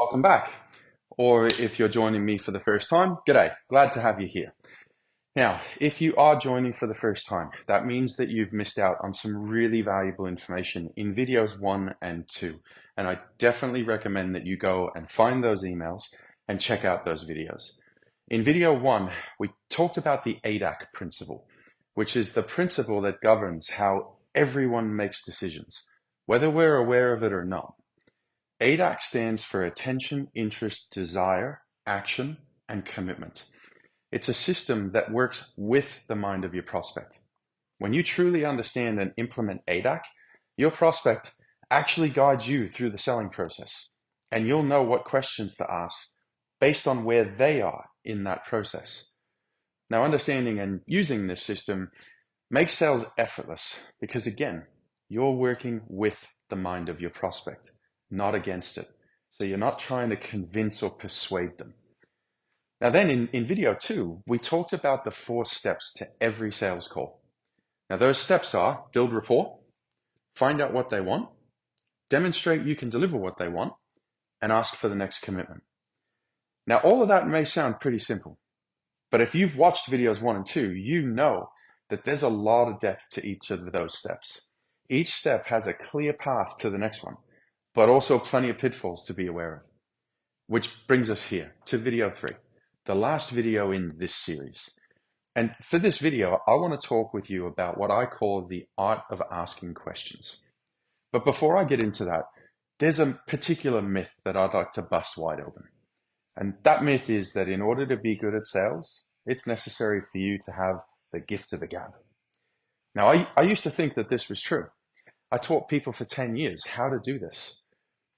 welcome back. Or if you're joining me for the first time, g'day, glad to have you here. Now, if you are joining for the first time, that means that you've missed out on some really valuable information in videos 1 and 2. And I definitely recommend that you go and find those emails and check out those videos. In video 1, we talked about the AIDAC principle, which is the principle that governs how everyone makes decisions, whether we're aware of it or not. AIDAC stands for attention, interest, desire, action, and commitment. It's a system that works with the mind of your prospect. When you truly understand and implement AIDAC, your prospect actually guides you through the selling process, and you'll know what questions to ask based on where they are in that process. Now, understanding and using this system makes sales effortless because, again, you're working with the mind of your prospect, not against it. So you're not trying to convince or persuade them. Now then in video 2, we talked about the 4 steps to every sales call. Now those steps are build rapport, find out what they want, demonstrate you can deliver what they want, and ask for the next commitment. Now all of that may sound pretty simple, but if you've watched videos 1 and 2, you know that there's a lot of depth to each of those steps. Each step has a clear path to the next one, but also plenty of pitfalls to be aware of. Which brings us here to video 3, the last video in this series. And for this video, I want to talk with you about what I call the art of asking questions. But before I get into that, there's a particular myth that I'd like to bust wide open. And that myth is that in order to be good at sales, it's necessary for you to have the gift of the gab. Now, I used to think that this was true. I taught people for 10 years how to do this.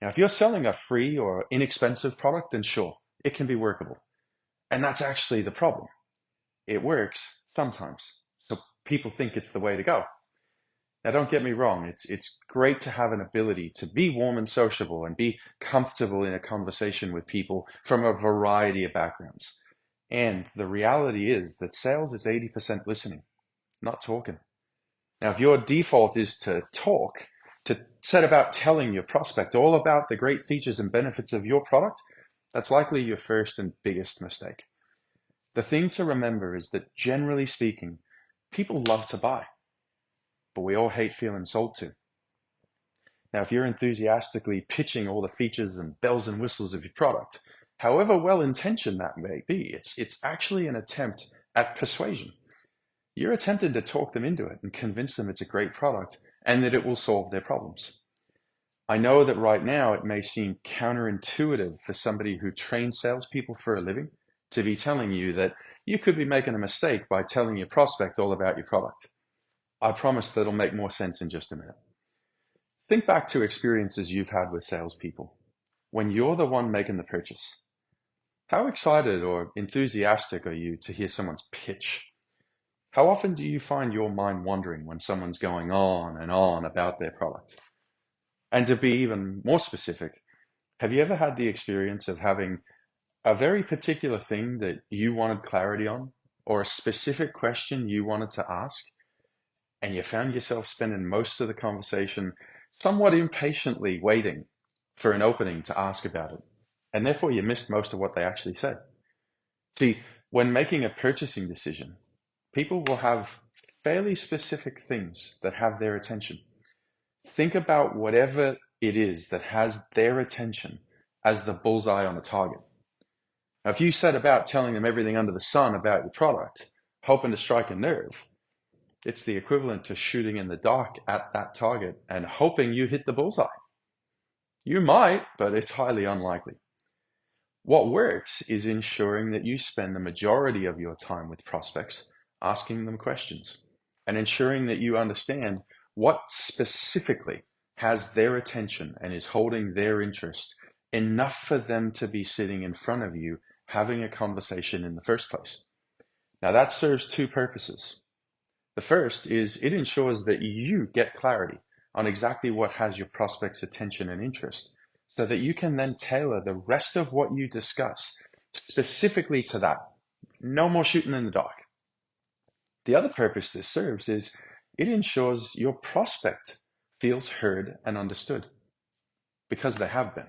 Now, if you're selling a free or inexpensive product, then sure, it can be workable. And that's actually the problem. It works sometimes, so people think it's the way to go. Now, don't get me wrong, it's great to have an ability to be warm and sociable and be comfortable in a conversation with people from a variety of backgrounds. And the reality is that sales is 80% listening, not talking. Now, if your default is to talk, to set about telling your prospect all about the great features and benefits of your product, that's likely your first and biggest mistake. The thing to remember is that generally speaking, people love to buy, but we all hate feeling sold to. Now, if you're enthusiastically pitching all the features and bells and whistles of your product, however well-intentioned that may be, it's actually an attempt at persuasion. You're attempting to talk them into it and convince them it's a great product and that it will solve their problems. I know that right now it may seem counterintuitive for somebody who trains salespeople for a living to be telling you that you could be making a mistake by telling your prospect all about your product. I promise that'll make more sense in just a minute. Think back to experiences you've had with salespeople. When you're the one making the purchase, how excited or enthusiastic are you to hear someone's pitch? How often do you find your mind wandering when someone's going on and on about their product? And to be even more specific, have you ever had the experience of having a very particular thing that you wanted clarity on, or a specific question you wanted to ask, and you found yourself spending most of the conversation somewhat impatiently waiting for an opening to ask about it, and therefore you missed most of what they actually said? See, when making a purchasing decision, people will have fairly specific things that have their attention. Think about whatever it is that has their attention as the bullseye on a target. Now, if you set about telling them everything under the sun about your product, hoping to strike a nerve, it's the equivalent to shooting in the dark at that target and hoping you hit the bullseye. You might, but it's highly unlikely. What works is ensuring that you spend the majority of your time with prospects asking them questions and ensuring that you understand what specifically has their attention and is holding their interest enough for them to be sitting in front of you having a conversation in the first place. Now that serves 2 purposes. The first is it ensures that you get clarity on exactly what has your prospect's attention and interest so that you can then tailor the rest of what you discuss specifically to that. No more shooting in the dark. The other purpose this serves is it ensures your prospect feels heard and understood because they have been.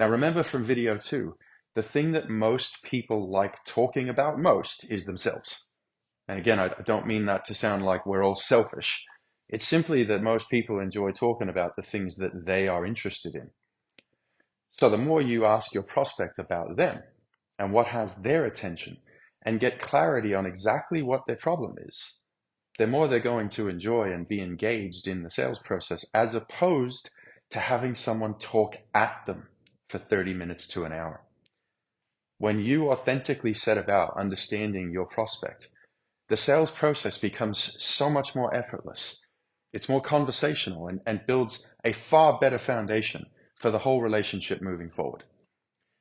Now, remember from video 2, the thing that most people like talking about most is themselves. And again, I don't mean that to sound like we're all selfish. It's simply that most people enjoy talking about the things that they are interested in. So the more you ask your prospect about them and what has their attention and get clarity on exactly what their problem is, the more they're going to enjoy and be engaged in the sales process, as opposed to having someone talk at them for 30 minutes to an hour. When you authentically set about understanding your prospect, the sales process becomes so much more effortless. It's more conversational and builds a far better foundation for the whole relationship moving forward.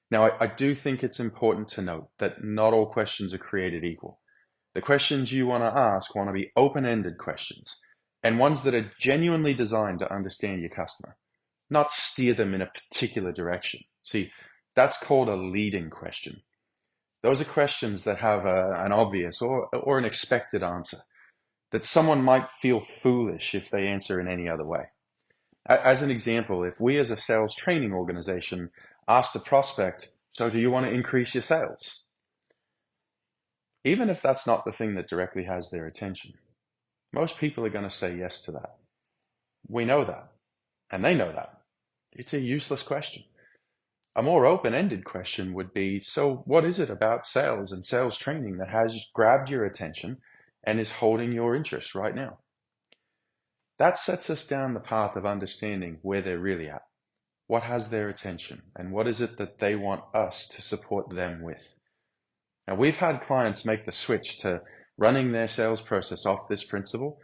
Now, I do think it's important to note that not all questions are created equal. The questions you want to ask want to be open-ended questions and ones that are genuinely designed to understand your customer, not steer them in a particular direction. See, that's called a leading question. Those are questions that have an obvious or an expected answer that someone might feel foolish if they answer in any other way. As an example, if we as a sales training organization asked a prospect, so do you want to increase your sales? Even if that's not the thing that directly has their attention, most people are going to say yes to that. We know that, and they know that. It's a useless question. A more open-ended question would be, so what is it about sales and sales training that has grabbed your attention and is holding your interest right now? That sets us down the path of understanding where they're really at, what has their attention, and what is it that they want us to support them with. Now, we've had clients make the switch to running their sales process off this principle,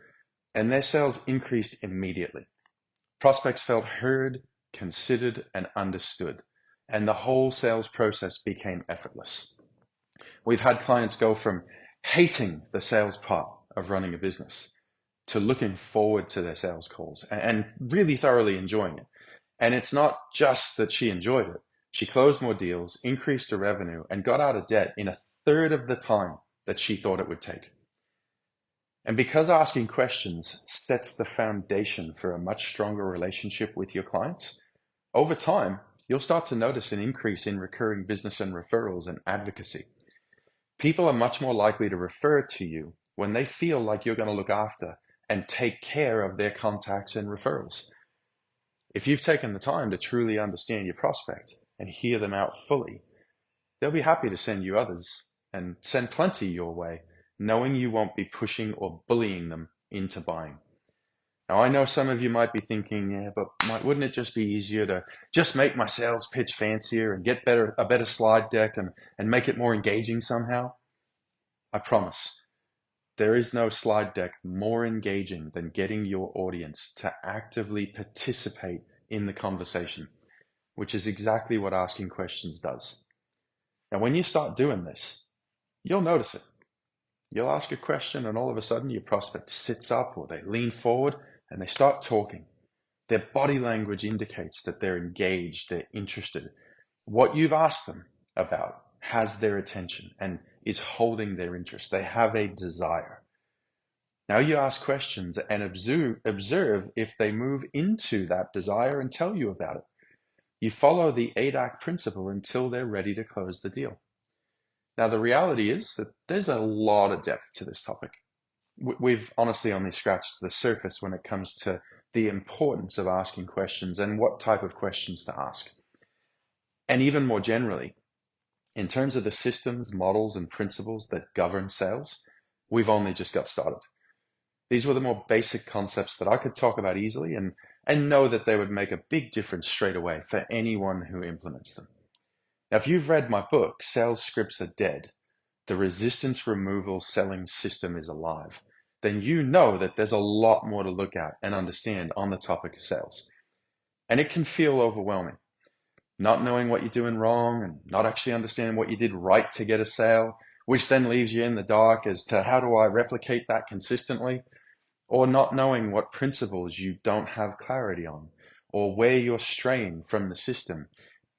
and their sales increased immediately. Prospects felt heard, considered, and understood, and the whole sales process became effortless. We've had clients go from hating the sales part of running a business to looking forward to their sales calls and really thoroughly enjoying it. And it's not just that she enjoyed it. She closed more deals, increased her revenue, and got out of debt in a third of the time that she thought it would take. And because asking questions sets the foundation for a much stronger relationship with your clients, over time, you'll start to notice an increase in recurring business and referrals and advocacy. People are much more likely to refer to you when they feel like you're going to look after and take care of their contacts and referrals. If you've taken the time to truly understand your prospect and hear them out fully, they'll be happy to send you others and send plenty your way, knowing you won't be pushing or bullying them into buying. Now, I know some of you might be thinking, yeah, but wouldn't it just be easier to just make my sales pitch fancier and get a better slide deck and make it more engaging somehow? I promise. There is no slide deck more engaging than getting your audience to actively participate in the conversation, which is exactly what asking questions does. Now, when you start doing this, you'll notice it. You'll ask a question and all of a sudden your prospect sits up or they lean forward and they start talking. Their body language indicates that they're engaged, they're interested. What you've asked them about has their attention and is holding their interest. They have a desire. Now you ask questions and observe if they move into that desire and tell you about it. You follow the AIDAC principle until they're ready to close the deal. Now, the reality is that there's a lot of depth to this topic. We've honestly only scratched the surface when it comes to the importance of asking questions and what type of questions to ask. And even more generally, in terms of the systems, models, and principles that govern sales, we've only just got started. These were the more basic concepts that I could talk about easily and know that they would make a big difference straight away for anyone who implements them. Now, if you've read my book, Sales Scripts Are Dead, The Resistance Removal Selling System is Alive, then you know that there's a lot more to look at and understand on the topic of sales. And it can feel overwhelming. Not knowing what you're doing wrong and not actually understanding what you did right to get a sale, which then leaves you in the dark as to how do I replicate that consistently, or not knowing what principles you don't have clarity on, or where you're straying from the system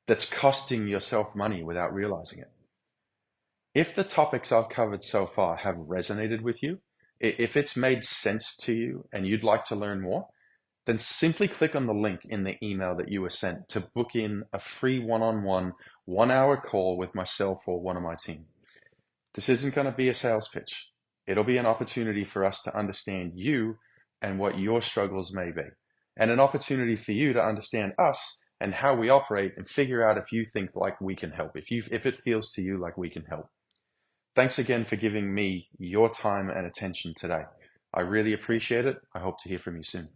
that's costing yourself money without realizing it. If the topics I've covered so far have resonated with you, if it's made sense to you and you'd like to learn more, then simply click on the link in the email that you were sent to book in a free one-on-one, 1 hour call with myself or one of my team. This isn't going to be a sales pitch. It'll be an opportunity for us to understand you and what your struggles may be, and an opportunity for you to understand us and how we operate and figure out if you think like we can help, if it feels to you like we can help. Thanks again for giving me your time and attention today. I really appreciate it. I hope to hear from you soon.